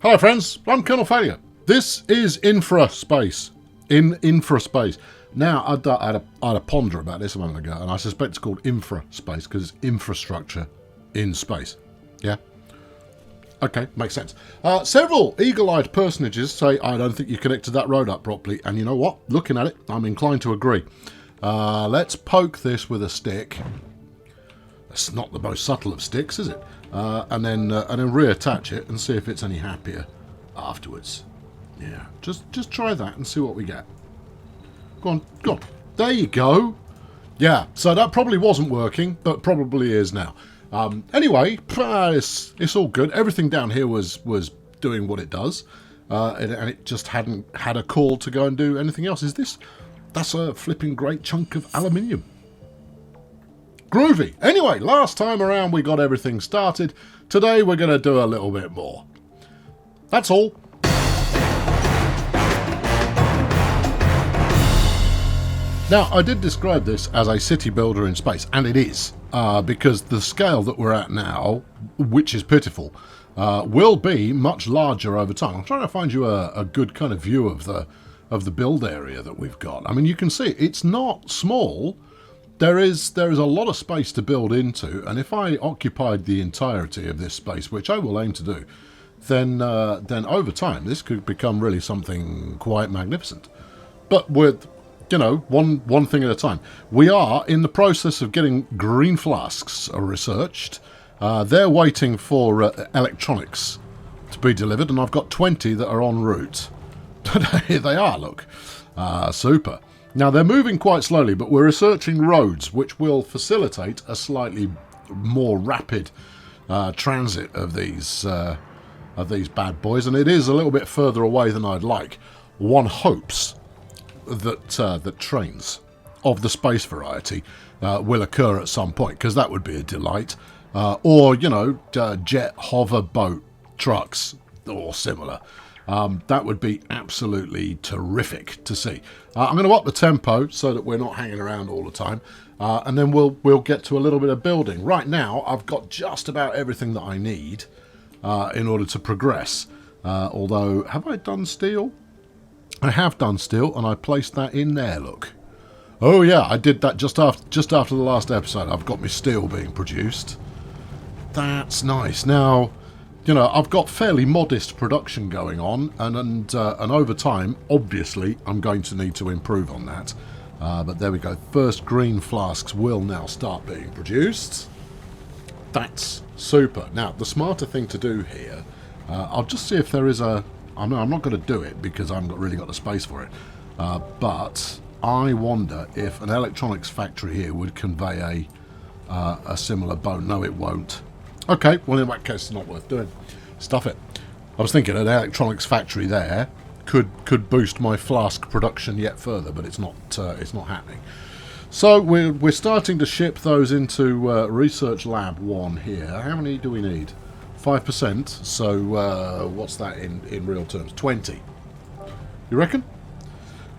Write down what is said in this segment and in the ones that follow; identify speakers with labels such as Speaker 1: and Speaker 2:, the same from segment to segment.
Speaker 1: Hello friends, I'm Colonel Failure. This is Infraspace. Infraspace. Now, I had a ponder about this a moment ago, and I suspect it's called Infraspace because it's infrastructure in space. Yeah? Okay, makes sense. Several eagle-eyed personages say, I don't think you connected that road up properly, and you know what? Looking at it, I'm inclined to agree. Let's poke this with a stick. It's not the most subtle of sticks, is it? And then reattach it and see if it's any happier afterwards. Yeah, just try that and see what we get. Go on, go on. There you go. Yeah, so that probably wasn't working, but probably is now. Anyway, it's all good. Everything down here was doing what it does, and it just hadn't had a call to go and do anything else. That's a flipping great chunk of aluminium. Groovy. Anyway, last time around we got everything started. Today we're going to do a little bit more. That's all. Now, I did describe this as a city builder in space, and it is, because the scale that we're at now, which is pitiful, will be much larger over time. I'm trying to find you a good kind of view of the build area that we've got. I mean, you can see it's not small. There is a lot of space to build into, and if I occupied the entirety of this space, which I will aim to do, then over time this could become really something quite magnificent. But with, you know, one thing at a time. We are in the process of getting green flasks researched. They're waiting for electronics to be delivered, and I've got 20 that are en route. Here they are, look. Super. Now, they're moving quite slowly, but we're researching roads which will facilitate a slightly more rapid transit of these bad boys, and it is a little bit further away than I'd like. One hopes that trains of the space variety will occur at some point, because that would be a delight. Or, you know, jet, hover, boat, trucks, or similar. That would be absolutely terrific to see. I'm going to up the tempo so that we're not hanging around all the time, and then we'll get to a little bit of building. Right now, I've got just about everything that I need in order to progress. Although, have I done steel? I have done steel, and I placed that in there. Look. Oh yeah, I did that just after the last episode. I've got my steel being produced. That's nice. Now, you know, I've got fairly modest production going on, and over time, obviously, I'm going to need to improve on that. But there we go. First green flasks will now start being produced. That's super. Now, the smarter thing to do here, I'll just see if there is a... I'm not going to do it because I haven't really got the space for it. But I wonder if an electronics factory here would convey a similar boat. No, it won't. Okay, well in that case it's not worth doing. Stuff it. I was thinking an electronics factory there could boost my flask production yet further, but it's not happening. So we're starting to ship those into Research Lab 1 here. How many do we need? 5%. So what's that in real terms? 20. You reckon?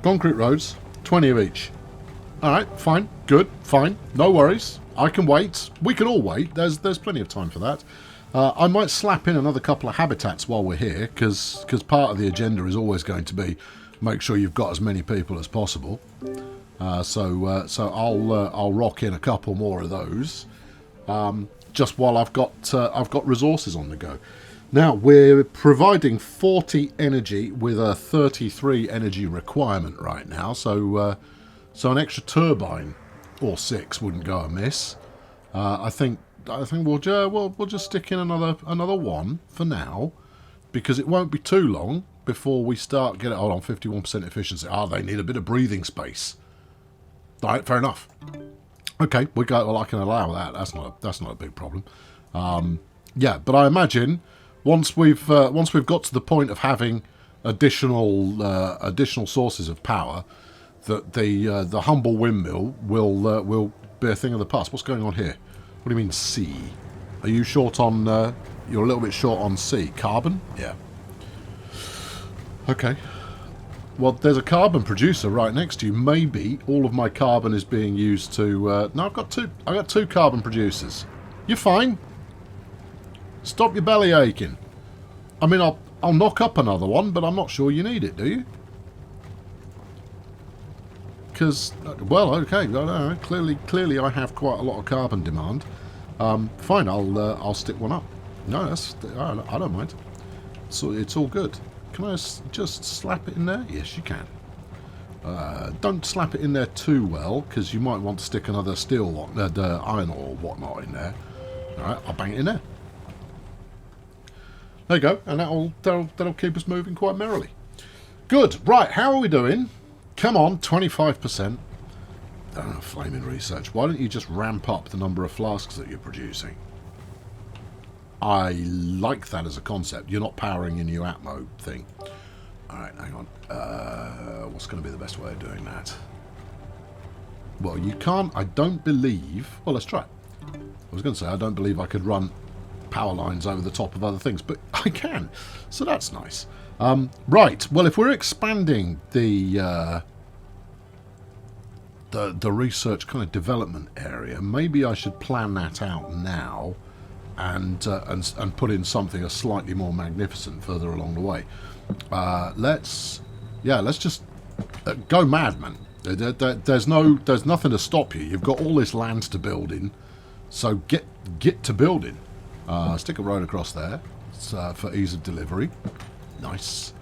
Speaker 1: Concrete roads, 20 of each. Alright, fine, good, fine, no worries. I can wait. We can all wait. There's plenty of time for that. I might slap in another couple of habitats while we're here, because part of the agenda is always going to be make sure you've got as many people as possible. So I'll rock in a couple more of those, just while I've got resources on the go. Now we're providing 40 energy with a 33 energy requirement right now. So an extra turbine or 6 wouldn't go amiss. I think we'll just stick in another one for now, because it won't be too long before we start getting... Hold on, 51% efficiency. They need a bit of breathing space. All right, fair enough. Okay, well, I can allow that. That's not a big problem. Yeah, but I imagine once we've got to the point of having additional sources of power, that the humble windmill will be a thing of the past. What's going on here? What do you mean C? Are you short on... you're a little bit short on C. Carbon? Yeah. Okay. Well, there's a carbon producer right next to you. Maybe all of my carbon is being used to... no, I've got two carbon producers. You're fine. Stop your belly aching. I mean, I'll knock up another one, but I'm not sure you need it, do you? Because, well, okay, no, clearly I have quite a lot of carbon demand. Fine, I'll stick one up. No, I don't mind. So it's all good. Can I just slap it in there? Yes, you can. Don't slap it in there too well, because you might want to stick another steel iron or whatnot in there. All right, I'll bang it in there. There you go, and that'll keep us moving quite merrily. Good. Right, how are we doing? Come on, 25%. Flaming research. Why don't you just ramp up the number of flasks that you're producing? I like that as a concept. You're not powering a new Atmo thing. Alright, hang on. What's going to be the best way of doing that? Well, you can't, I don't believe... Well, let's try it. I was going to say, I don't believe I could run power lines over the top of other things, but I can. So that's nice. Right, well, if we're expanding the research kind of development area, maybe I should plan that out now and put in something a slightly more magnificent further along the way. Let's just go mad, man. There's nothing to stop you. You've got all this land to build in, so get to building. Stick a road across there for ease of delivery. Nice.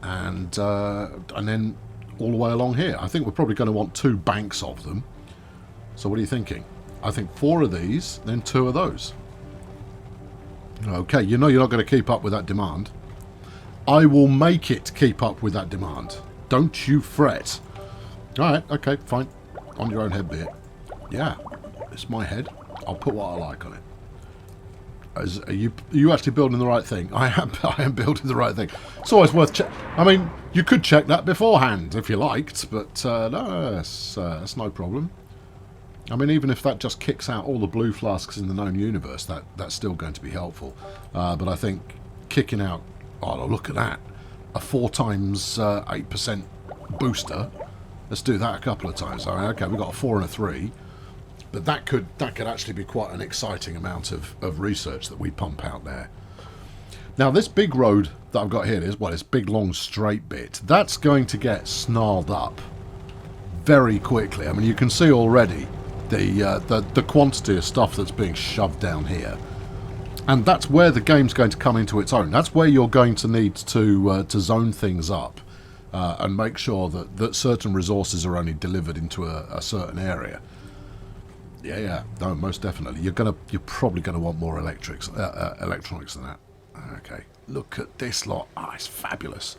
Speaker 1: And then all the way along here. I think we're probably going to want 2 banks of them. So what are you thinking? I think 4 of these, then 2 of those. Okay, you know you're not going to keep up with that demand. I will make it keep up with that demand. Don't you fret. Alright, okay, fine. On your own head be it. Yeah, it's my head. I'll put what I like on it. Are you actually building the right thing? I am building the right thing. It's always worth I mean, you could check that beforehand if you liked, but no, that's no problem. I mean, even if that just kicks out all the blue flasks in the known universe, that's still going to be helpful. But I think kicking out, oh, look at that, a 4 times 8% booster. Let's do that a couple of times. All right, okay, we've got a 4 and a 3. But that could actually be quite an exciting amount of research that we pump out there. Now, this big road that I've got here, this big, long, straight bit, that's going to get snarled up very quickly. I mean, you can see already the quantity of stuff that's being shoved down here. And that's where the game's going to come into its own. That's where you're going to need to zone things up and make sure that certain resources are only delivered into a certain area. Yeah, no, most definitely. You're probably gonna want more electronics than that. Okay, look at this lot. Ah, it's fabulous.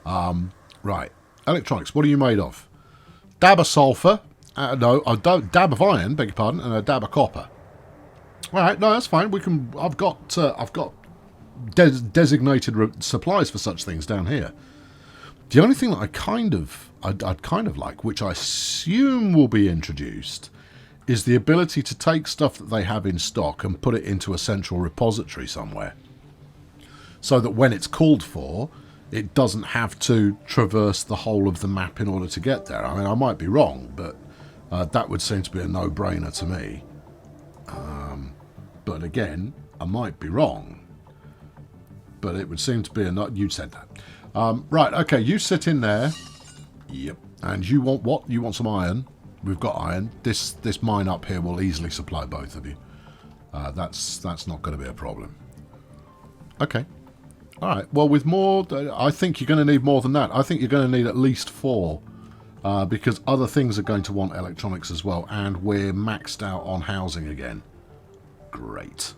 Speaker 1: Right, electronics. What are you made of? Dab of sulfur. No, a dab of iron. Beg your pardon, and a dab of copper. All right, no, that's fine. We can. I've got designated supplies for such things down here. The only thing that I'd kind of like, which I assume will be introduced, is the ability to take stuff that they have in stock and put it into a central repository somewhere. So that when it's called for, it doesn't have to traverse the whole of the map in order to get there. I mean, I might be wrong, but that would seem to be a no-brainer to me. But again, I might be wrong. But it would seem to be a no... You said that. Right, okay, you sit in there. Yep. And you want what? You want some iron. We've got iron. This mine up here will easily supply both of you. That's not going to be a problem. Okay. All right. Well, with more, I think you're going to need more than that. I think you're going to need at least 4, because other things are going to want electronics as well, and we're maxed out on housing again. Great.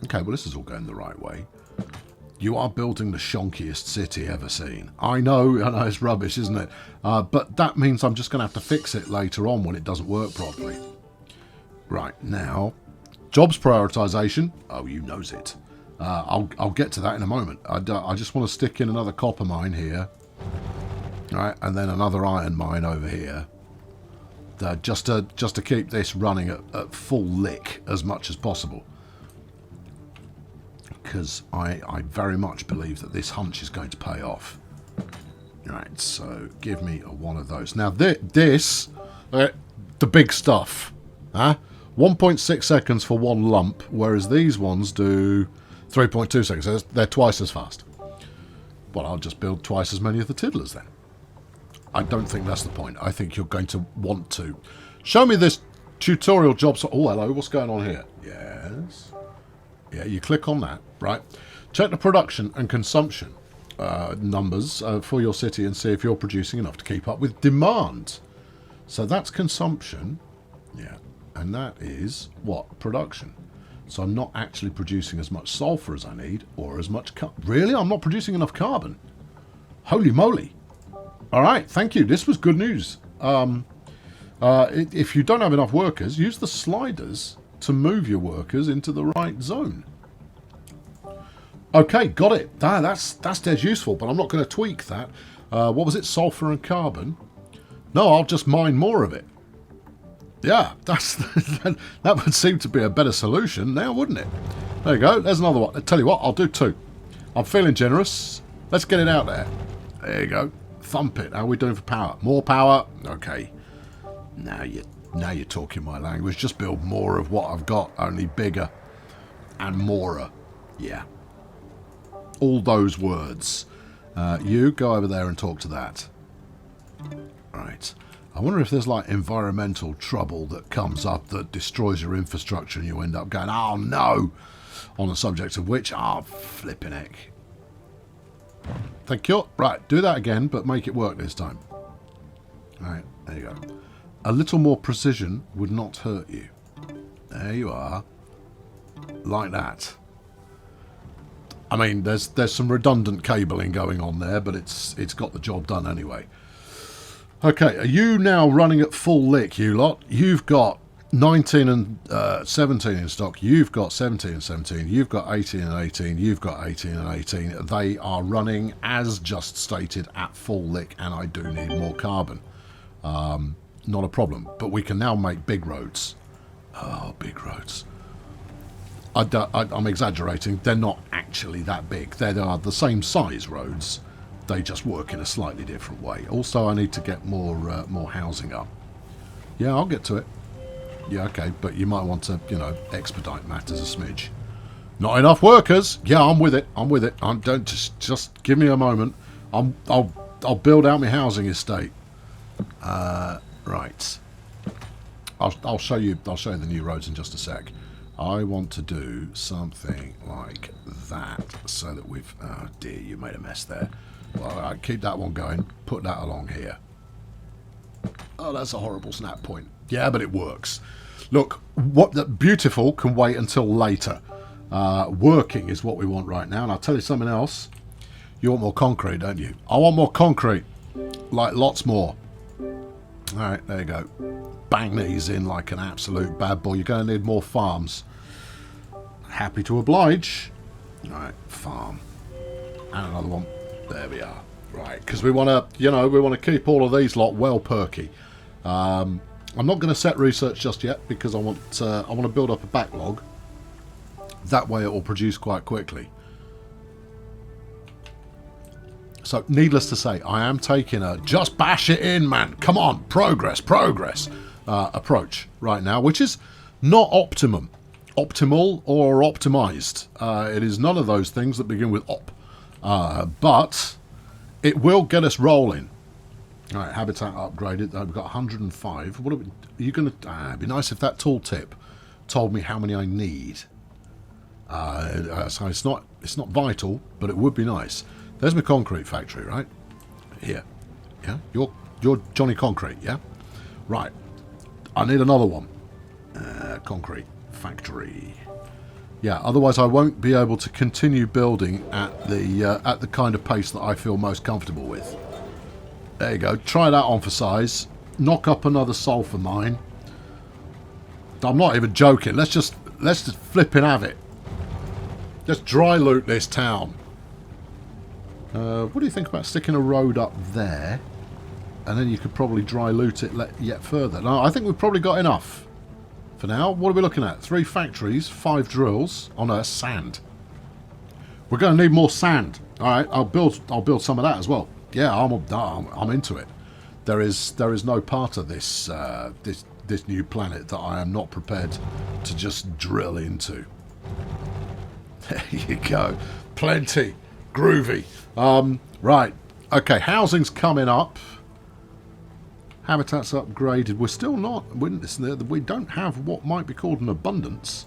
Speaker 1: Okay. Well, this is all going the right way. You are building the shonkiest city ever seen. I know it's rubbish, isn't it? But that means I'm just going to have to fix it later on when it doesn't work properly. Right, now, jobs prioritization. Oh, you knows it. I'll get to that in a moment. I just want to stick in another copper mine here. All right, and then another iron mine over here. Just to keep this running at full lick as much as possible. Because I very much believe that this hunch is going to pay off. Right, so give me one of those. Now this, the big stuff, huh? 1.6 seconds for one lump, whereas these ones do 3.2 seconds. They're twice as fast. Well, I'll just build twice as many of the tiddlers then. I don't think that's the point. I think you're going to want to. Show me this tutorial job. Oh, hello. What's going on here? Yes. Yeah, you click on that, right? Check the production and consumption numbers for your city and see if you're producing enough to keep up with demand. So that's consumption. Yeah. And that is what? Production. So I'm not actually producing as much sulfur as I need or as much really? I'm not producing enough carbon. Holy moly. All right. Thank you. This was good news. If you don't have enough workers, use the sliders to move your workers into the right zone. Okay, got it. That's dead useful, but I'm not going to tweak that. What was it? Sulfur and carbon? No, I'll just mine more of it. Yeah, that would seem to be a better solution now, wouldn't it? There you go. There's another one. I tell you what, I'll do 2. I'm feeling generous. Let's get it out there. There you go. Thump it. How are we doing for power? More power? Okay. Now you're talking my language. Just build more of what I've got, only bigger and more. Yeah. All those words. You go over there and talk to that. Right. I wonder if there's like environmental trouble that comes up that destroys your infrastructure and you end up going, oh no, on the subject of which, flipping heck. Thank you. Right, do that again, but make it work this time. Right, there you go. A little more precision would not hurt you. There you are. Like that. I mean, there's some redundant cabling going on there, but it's got the job done anyway. Okay, are you now running at full lick, you lot? You've got 19 and 17 in stock. You've got 17 and 17. You've got 18 and 18. You've got 18 and 18. They are running, as just stated, at full lick, and I do need more carbon. Not a problem. But we can now make big roads. Oh, big roads. I'm exaggerating. They're not actually that big. They are the same size roads. They just work in a slightly different way. Also, I need to get more housing up. Yeah, I'll get to it. Yeah, okay, but you might want to, expedite matters a smidge. Not enough workers. Yeah, I'm with it. I'm with it. Don't just give me a moment. I'll build out my housing estate. Right. I'll show you the new roads in just a sec. I want to do something like that so that we've... Oh dear, you made a mess there. Well, I'll keep that one going. Put that along here. Oh, that's a horrible snap point. Yeah, but it works. Look, beautiful can wait until later. Working is what we want right now. And I'll tell you something else. You want more concrete, don't you? I want more concrete. Like lots more. Alright, there you go. Bang these in like an absolute bad boy. You're going to need more farms. Happy to oblige. Alright, farm. And another one. There we are. Right, because we want to, we want to keep all of these lot well perky. I'm not going to set research just yet because I want to build up a backlog. That way it will produce quite quickly. So, needless to say, I am taking a just bash it in, man. Come on, progress approach right now, which is not optimal or optimized. It is none of those things that begin with op. But it will get us rolling. All right, habitat upgraded. We've got 105. What are you going to... it'd be nice if that tooltip told me how many I need. So it's not vital, but it would be nice. There's my concrete factory, right? Here. Yeah, you're Johnny Concrete, yeah? Right. I need another one. Concrete factory. Yeah, otherwise I won't be able to continue building at the kind of pace that I feel most comfortable with. There you go. Try that on for size. Knock up another sulfur mine. I'm not even joking. Let's just flipping have it. Just dry loot this town. What do you think about sticking a road up there? And then you could probably dry loot it yet further. No, I think we've probably got enough. For now, what are we looking at? 3 factories, 5 drills. Oh no, sand. We're going to need more sand. All right, I'll build some of that as well. Yeah, I'm into it. There is no part of this this new planet that I am not prepared to just drill into. There you go. Plenty. Groovy. Right. Okay, housing's coming up. Habitat's upgraded. We're still not... We don't have what might be called an abundance.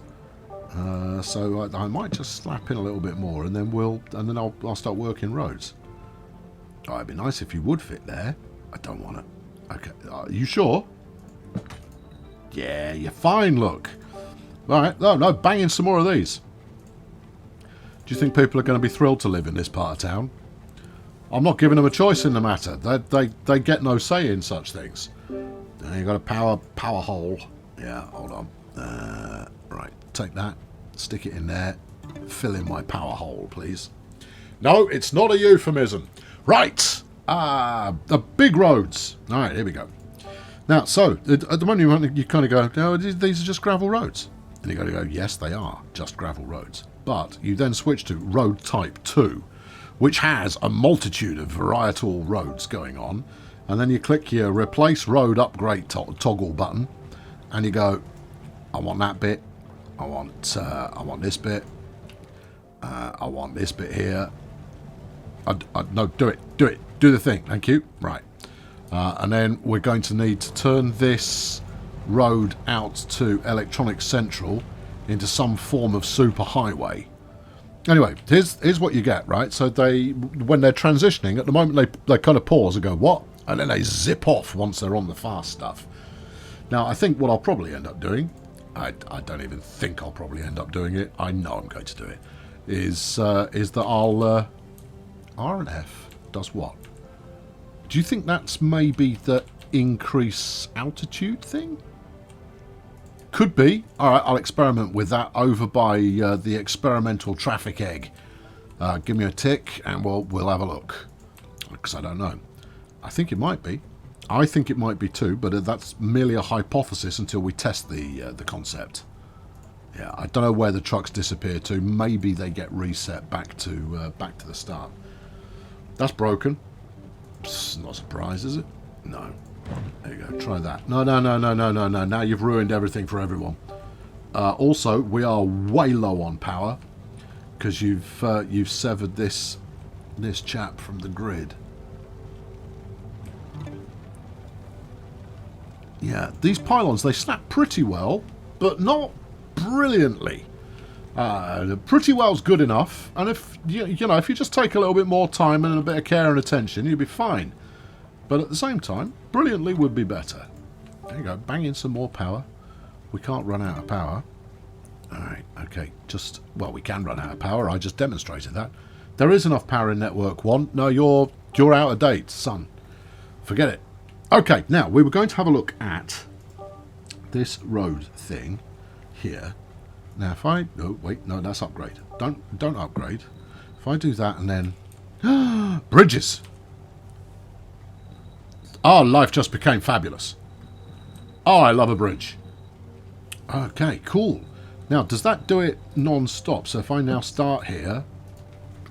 Speaker 1: So I might just slap in a little bit more, and then I'll start working roads. Oh, it'd be nice if you would fit there. I don't want it. Okay, are you sure? Yeah, you're fine, look. Alright, no, banging some more of these. Do you think people are going to be thrilled to live in this part of town? I'm not giving them a choice in the matter. They get no say in such things. You got a power hole. Yeah, hold on. Right, take that, stick it in there, fill in my power hole, please. No, it's not a euphemism. Right, the big roads. All right, here we go. Now, so at the moment you kind of go, no, these are just gravel roads, and you got to go, yes, they are just gravel roads. But you then switch to road type 2. Which has a multitude of varietal roads going on, and then you click your replace road upgrade toggle button, and you go, I want that bit, I want this bit, I want this bit here. No, do the thing, thank you. Right, and then we're going to need to turn this road out to Electronic Central into some form of super highway. Anyway, here's what you get, right? So when they're transitioning, at the moment they kind of pause and go, what? And then they zip off once they're on the fast stuff. Now, I think what I'll probably end up doing, I don't even think I'll probably end up doing it, I know I'm going to do it, is that I'll... R and F does what? Do you think that's maybe the increase altitude thing? Could be. Alright, I'll experiment with that over by the experimental traffic egg. Give me a tick and we'll have a look. Because I don't know. I think it might be. I think it might be too, but that's merely a hypothesis until we test the concept. Yeah, I don't know where the trucks disappear to. Maybe they get reset back to the start. That's broken. Psst, not a surprise, is it? No. There you go, try that. No. Now you've ruined everything for everyone. Also, we are way low on power because you've severed this chap from the grid. Yeah, these pylons, they snap pretty well, but not brilliantly. Pretty well's good enough, and if you just take a little bit more time and a bit of care and attention, you'll be fine. But at the same time, brilliantly would be better. There you go, bang in some more power. We can't run out of power. Alright, okay, we can run out of power, I just demonstrated that. There is enough power in Network 1. No, you're out of date, son. Forget it. Okay, now, we were going to have a look at this road thing here. Now, if I... No, wait, no, that's upgrade. Don't upgrade. If I do that and then... Bridges! Our life just became fabulous. Oh, I love a bridge. Okay, cool. Now, does that do it non-stop? So if I now start here...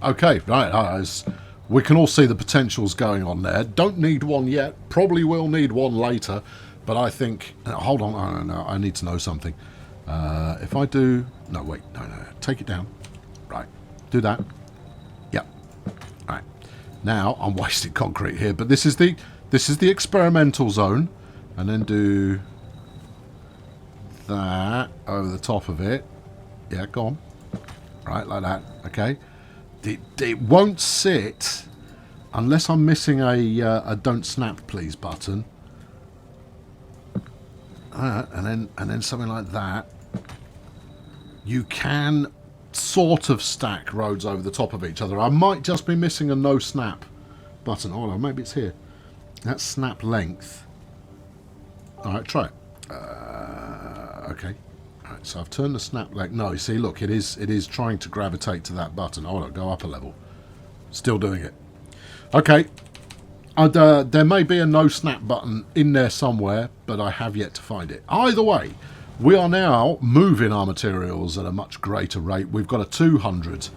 Speaker 1: Okay, right, we can all see the potentials going on there. Don't need one yet. Probably will need one later. But I think... hold on, no, I need to know something. If I do... No, wait, no, take it down. Right, do that. Yep. Right. Now, I'm wasting concrete here, but this is the experimental zone, and then do that over the top of it. Yeah, go on. Right, like that. Okay. It won't sit unless I'm missing a don't snap please button. And then something like that. You can sort of stack roads over the top of each other. I might just be missing a no snap button. Hold on, maybe it's here. That's snap length. Alright, try it. Okay. Alright, so I've turned the snap length. No, you see, look, it is trying to gravitate to that button. Hold on, go up a level. Still doing it. Okay. There may be a no snap button in there somewhere, but I have yet to find it. Either way, we are now moving our materials at a much greater rate. We've got a 200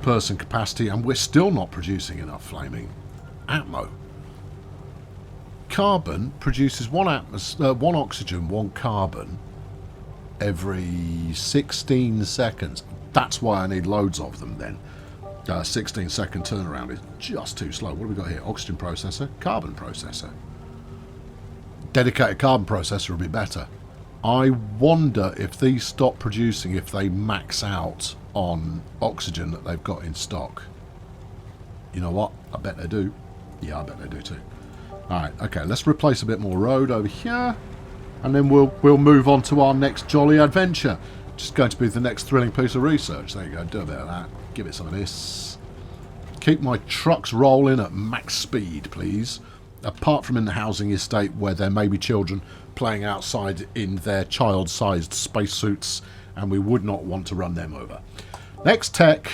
Speaker 1: person capacity, and we're still not producing enough flaming atmo. Carbon produces one oxygen, one carbon every 16 seconds. That's why I need loads of them then. 16-second turnaround is just too slow. What have we got here? Oxygen processor, carbon processor. Dedicated carbon processor would be better. I wonder if these stop producing if they max out on oxygen that they've got in stock. You know what? I bet they do. Yeah, I bet they do too. Alright, okay, let's replace a bit more road over here. And then we'll move on to our next jolly adventure. Just going to be the next thrilling piece of research. There you go, do a bit of that. Give it some of this. Keep my trucks rolling at max speed, please. Apart from in the housing estate where there may be children playing outside in their child-sized spacesuits, and we would not want to run them over. Next tech.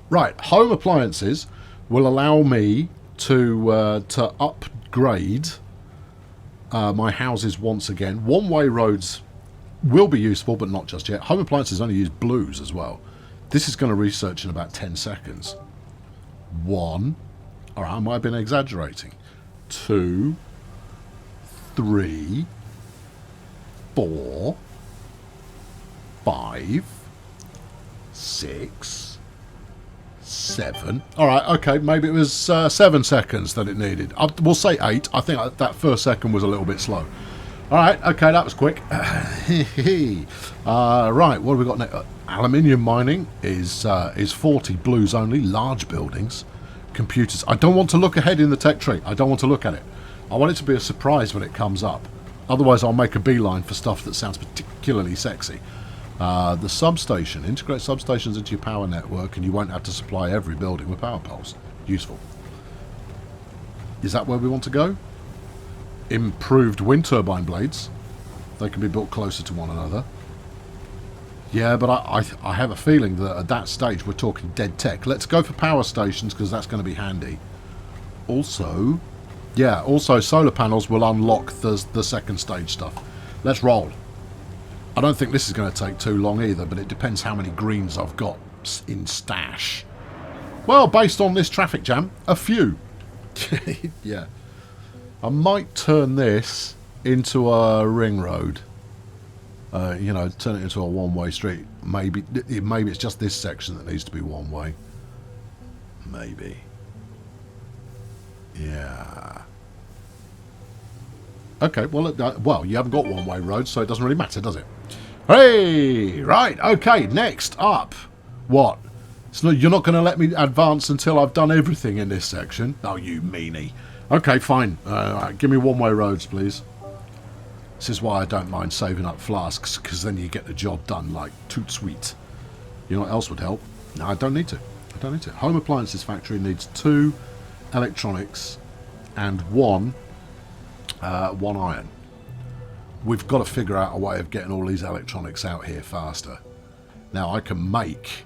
Speaker 1: Right, home appliances will allow me to upgrade my houses once again. One-way roads will be useful, but not just yet. Home appliances only use blues as well. This is going to research in about 10 seconds. 1. Or I might have been exaggerating. 2, 3, 4, 5, 6, 7. Alright, okay, maybe it was 7 seconds that it needed. We'll say 8. I think that first second was a little bit slow. Alright, okay, that was quick. Right, what have we got next? Aluminium mining is 40 blues only, large buildings. Computers. I don't want to look ahead in the tech tree. I don't want to look at it. I want it to be a surprise when it comes up. Otherwise, I'll make a beeline for stuff that sounds particularly sexy. The substation. Integrate substations into your power network and you won't have to supply every building with power poles. Useful. Is that where we want to go? Improved wind turbine blades. They can be built closer to one another. Yeah, but I have a feeling that at that stage we're talking dead tech. Let's go for power stations because that's going to be handy. Also, yeah, also solar panels will unlock the second stage stuff. Let's roll. I don't think this is going to take too long either, but it depends how many greens I've got in stash. Well, based on this traffic jam, a few. Yeah. I might turn this into a ring road. You know, turn it into a one-way street. Maybe it's just this section that needs to be one-way. Maybe. Yeah. Okay, well, you haven't got one-way roads, so it doesn't really matter, does it? Hey! Right, okay, next up. What? You're not going to let me advance until I've done everything in this section? Oh, you meanie. Okay, fine. Give me one-way roads, please. This is why I don't mind saving up flasks, because then you get the job done like toot sweet. You know what else would help? No, I don't need to. I don't need to. Home appliances factory needs 2 electronics and 1 iron. We've got to figure out a way of getting all these electronics out here faster. Now I can make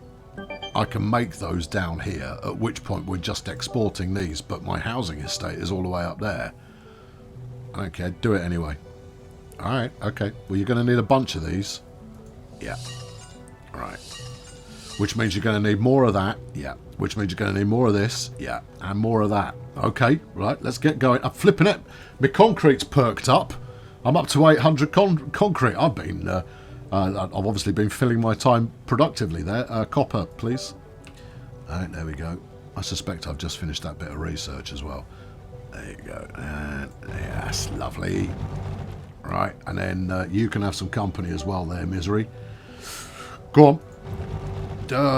Speaker 1: those down here, at which point we're just exporting these, but my housing estate is all the way up there. I don't care, do it anyway. Alright, okay. Well, you're going to need a bunch of these. Yeah. Right. Which means you're going to need more of that. Yeah. Which means you're going to need more of this. Yeah. And more of that. Okay, right, let's get going. I'm flipping it. My concrete's perked up. I'm up to 800 concrete. I've obviously been filling my time productively there. Copper, please. Alright, there we go. I suspect I've just finished that bit of research as well. There you go. And yes, lovely. Right, and then you can have some company as well there, misery. Go on.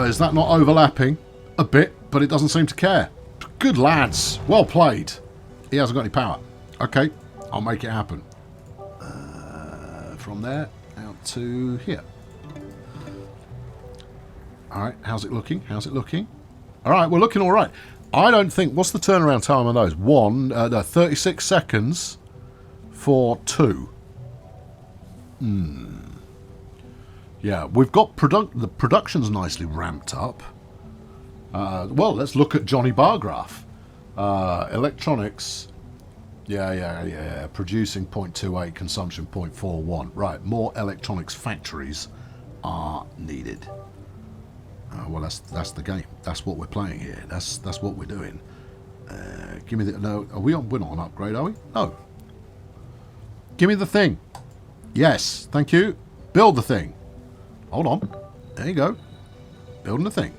Speaker 1: Is that not overlapping? A bit, but it doesn't seem to care. Good lads. Well played. He hasn't got any power. Okay, I'll make it happen. From there out to here. Alright, how's it looking? How's it looking? Alright, we're looking alright. I don't think... What's the turnaround time on those? 36 seconds for 2. Yeah, we've got the production's nicely ramped up. Well, let's look at Johnny Bargraph. Electronics. Yeah. Producing 0.28, consumption 0.41. Right, more electronics factories are needed. Well, that's the game. That's what we're playing here. That's what we're doing. Give me the... No, we're not on upgrade, are we? No. Give me the thing. Yes, thank you. Build the thing. Hold on. There you go. Building the thing.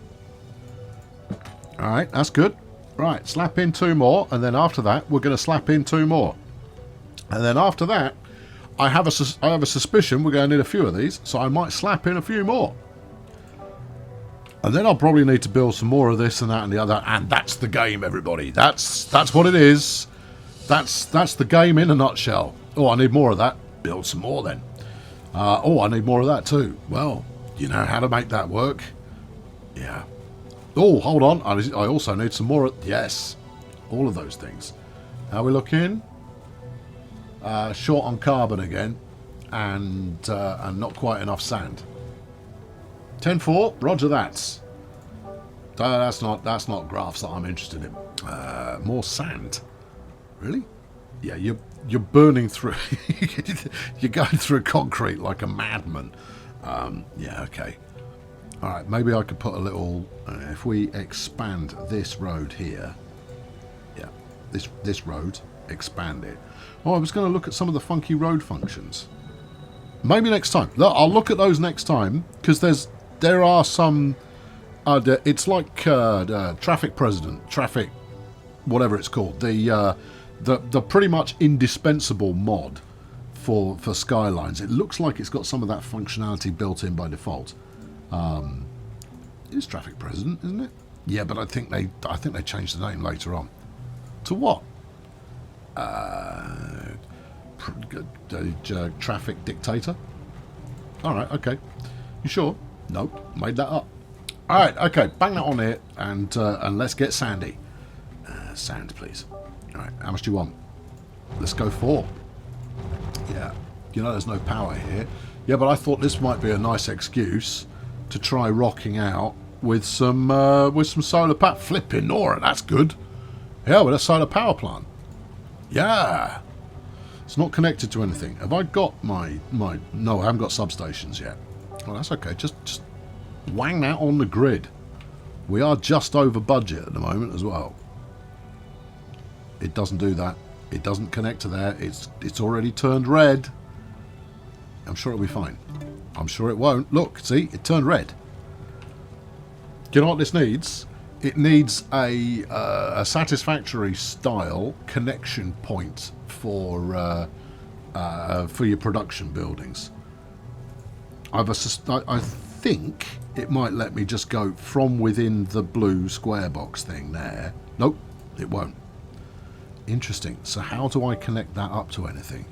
Speaker 1: Alright, that's good. Right, slap in 2 more, and then after that, we're going to slap in 2 more. And then after that, I have a suspicion we're going to need a few of these, so I might slap in a few more. And then I'll probably need to build some more of this and that and the other, and that's the game, everybody. That's what it is. That's the game in a nutshell. Oh, I need more of that. Build some more then. Oh, I need more of that too. Well, you know how to make that work. Yeah. Oh, hold on. I also need some more. Yes. All of those things. How are we looking? Short on carbon again. And not quite enough sand. 10-4. Roger that. That's not graphs that I'm interested in. More sand. Really? Yeah, you're burning through. You're going through concrete like a madman. Yeah, okay. All right, maybe I could put a little. If we expand this road here, yeah, this road, expand it. Oh, I was going to look at some of the funky road functions. Maybe next time. I'll look at those next time because there are some. It's like traffic president, traffic, whatever it's called. The pretty much indispensable mod for Skylines. It looks like it's got some of that functionality built in by default. It's traffic president, isn't it? Yeah, but I think they changed the name later on. To what? Traffic dictator. All right, okay. You sure? Nope, made that up. All right, okay. Bang that on here, and let's get Sandy. Sand, please. All right, how much do you want? Let's go 4. Yeah, you know there's no power here. Yeah, but I thought this might be a nice excuse to try rocking out with some solar power. Flipping Nora, that's good. Yeah, with a solar power plant. Yeah. It's not connected to anything. Have I got my... No, I haven't got substations yet. Well, that's okay. Just wang that on the grid. We are just over budget at the moment as well. It doesn't do that. It doesn't connect to there. It's already turned red. I'm sure it'll be fine. I'm sure it won't. Look, see? It turned red. Do you know what this needs? It needs a satisfactory style connection point for your production buildings. I think it might let me just go from within the blue square box thing there. Nope, it won't. Interesting. So how do I connect that up to anything?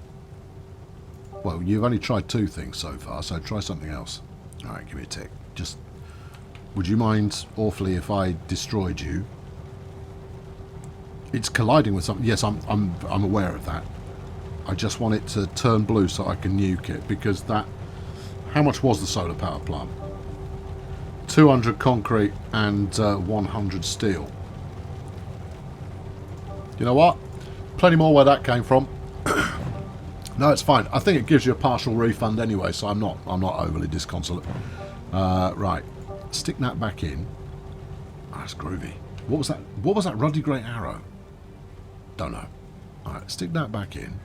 Speaker 1: Well, you've only tried 2 things so far, so try something else. All right, give me a tick. Just, would you mind awfully if I destroyed you? It's colliding with something. Yes, I'm aware of that. I just want it to turn blue so I can nuke it, because that... How much was the solar power plant? 200 concrete and 100 steel. You know what? Plenty more where that came from. No, it's fine. I think it gives you a partial refund anyway, so I'm not overly disconsolate. Right, stick that back in. Oh, that's groovy. What was that? What was that ruddy grey arrow? Don't know. All right, stick that back in.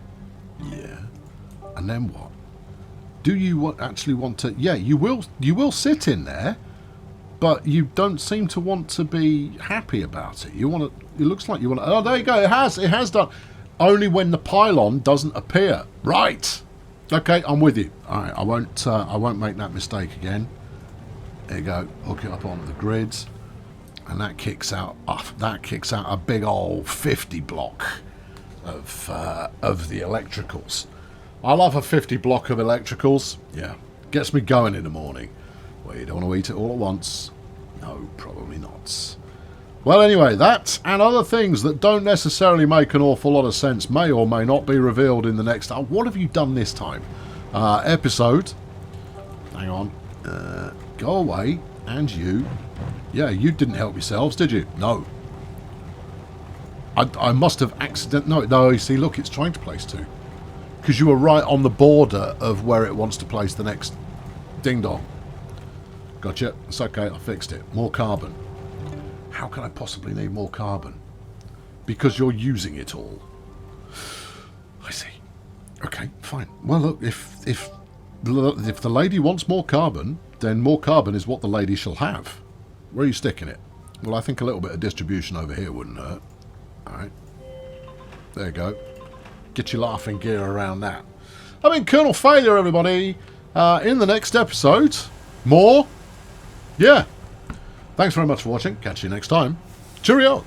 Speaker 1: Yeah. And then what? Do you actually want to? Yeah, you will sit in there, but you don't seem to want to be happy about it. You want to. It looks like you want to. Oh, there you go. It has done. Only when the pylon doesn't appear. Right. Okay, I'm with you. All right, I won't make that mistake again. There you go. Hook it up onto the grids, and that kicks out. That kicks out a big old 50 block of the electricals. I love a 50 block of electricals. Yeah, gets me going in the morning. Well, you don't want to eat it all at once. No, probably not. Well, anyway, that and other things that don't necessarily make an awful lot of sense may or may not be revealed in the next... what have you done this time? Episode. Hang on. Go away. And you. Yeah, you didn't help yourselves, did you? No. I must have accidentally... No, you see, look, it's trying to place 2. Because you were right on the border of where it wants to place the next ding-dong. Gotcha. It's okay, I fixed it. More carbon. How can I possibly need more carbon? Because you're using it all. I see. Okay, fine. Well, look, if the lady wants more carbon, then more carbon is what the lady shall have. Where are you sticking it? Well, I think a little bit of distribution over here wouldn't hurt. Alright. There you go. Get your laughing gear around that. I mean, Colonel Failure, everybody. In the next episode, more. Yeah. Thanks very much for watching. Catch you next time. Cheerio.